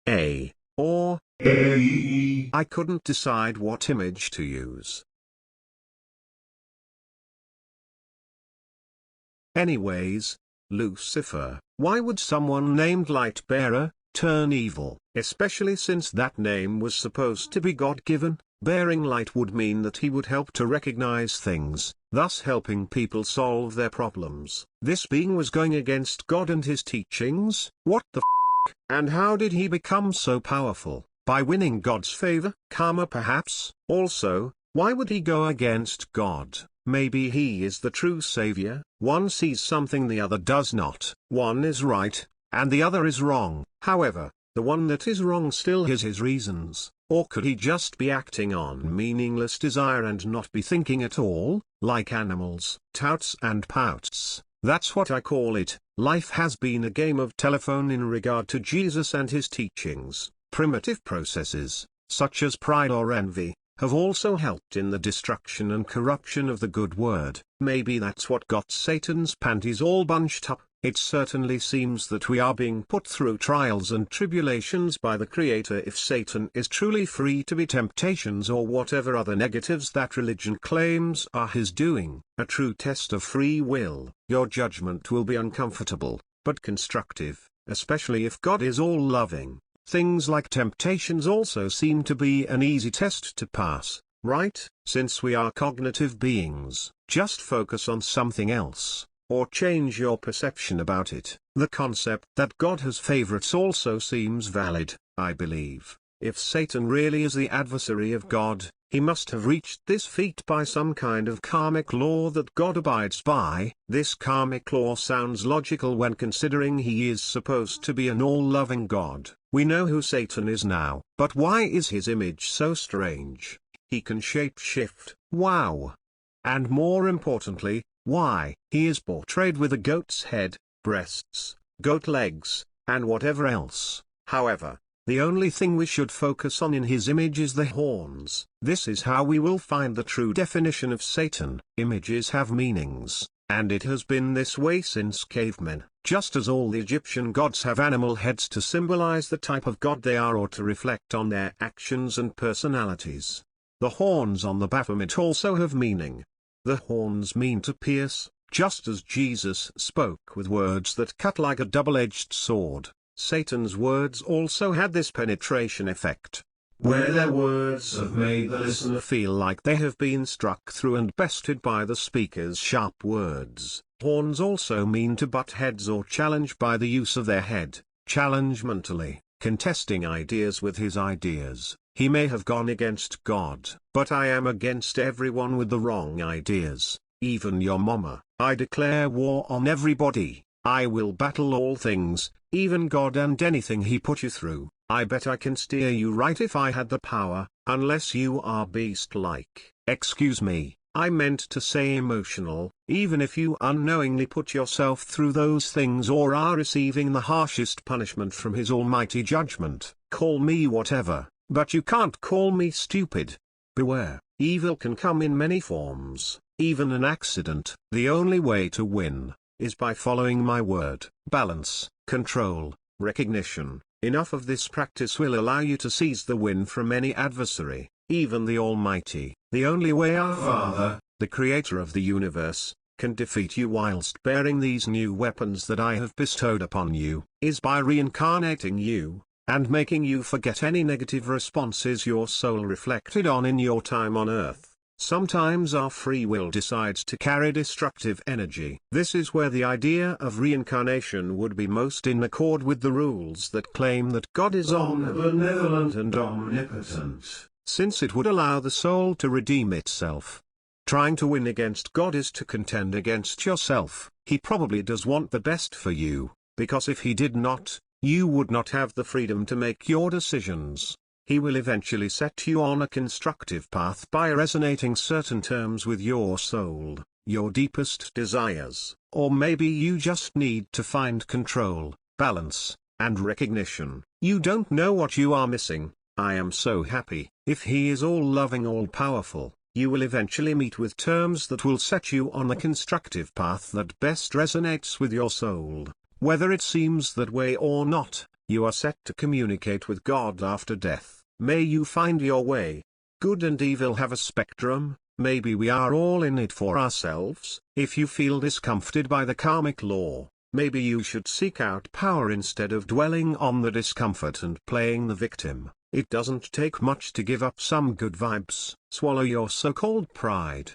A, or A. I couldn't decide what image to use. Anyways, Lucifer. Why would someone named Light-bearer turn evil? Especially since that name was supposed to be God-given. Bearing light would mean that he would help to recognize things, thus helping people solve their problems. This being was going against God and his teachings. What the f***? And how did he become so powerful? By winning God's favor? Karma perhaps? Also, why would he go against God? Maybe he is the true savior. One sees something the other does not. One is right, and the other is wrong. However, the one that is wrong still has his reasons. Or could he just be acting on meaningless desire and not be thinking at all, like animals? Touts and pouts. That's what I call it. Life has been a game of telephone in regard to Jesus and his teachings. Primitive processes, such as pride or envy, have also helped in the destruction and corruption of the good word. Maybe that's what got Satan's panties all bunched up. It certainly seems that we are being put through trials and tribulations by the Creator. If Satan is truly free to be temptations or whatever other negatives that religion claims are his doing, a true test of free will, your judgment will be uncomfortable, but constructive, especially if God is all-loving. Things like temptations also seem to be an easy test to pass, right? Since we are cognitive beings, just focus on something else, or change your perception about it. The concept that God has favorites also seems valid, I believe. If Satan really is the adversary of God, he must have reached this feat by some kind of karmic law that God abides by. This karmic law sounds logical when considering he is supposed to be an all-loving God. We know who Satan is now. But why is his image so strange? He can shape-shift. Wow. And more importantly, why? He is portrayed with a goat's head, breasts, goat legs, and whatever else. However, the only thing we should focus on in his image is the horns. This is how we will find the true definition of Satan. Images have meanings, and it has been this way since cavemen. Just as all the Egyptian gods have animal heads to symbolize the type of god they are or to reflect on their actions and personalities. The horns on the Baphomet also have meaning. The horns mean to pierce, just as Jesus spoke with words that cut like a double-edged sword. Satan's words also had this penetration effect, where their words have made the listener feel like they have been struck through and bested by the speaker's sharp words. Horns also mean to butt heads or challenge by the use of their head, challenge mentally, contesting ideas with his ideas. He may have gone against God, but I am against everyone with the wrong ideas, even your mama. I declare war on everybody. I will battle all things, even God and anything he put you through. I bet I can steer you right if I had the power, unless you are beast-like. Excuse me, I meant to say emotional. Even if you unknowingly put yourself through those things or are receiving the harshest punishment from his almighty judgment, call me whatever, but you can't call me stupid. Beware, evil can come in many forms, even an accident. The only way to win is by following my word. Balance, control, recognition. Enough of this practice will allow you to seize the win from any adversary, even the Almighty. The only way our Father, the Creator of the universe, can defeat you whilst bearing these new weapons that I have bestowed upon you, is by reincarnating you, and making you forget any negative responses your soul reflected on in your time on earth. Sometimes our free will decides to carry destructive energy. This is where the idea of reincarnation would be most in accord with the rules that claim that God is omnibenevolent and omnipotent, since it would allow the soul to redeem itself. Trying to win against God is to contend against yourself. He probably does want the best for you, because if he did not, you would not have the freedom to make your decisions. He will eventually set you on a constructive path by resonating certain terms with your soul, your deepest desires, or maybe you just need to find control, balance, and recognition. You don't know what you are missing. I am so happy. If he is all-loving, all-powerful, you will eventually meet with terms that will set you on the constructive path that best resonates with your soul. Whether it seems that way or not, You are set to communicate with God after death. May you find your way. Good and evil have a spectrum. Maybe we are all in it for ourselves. If you feel discomforted by the karmic law, maybe you should seek out power instead of dwelling on the discomfort and playing the victim. It doesn't take much to give up some good vibes. Swallow your so-called pride.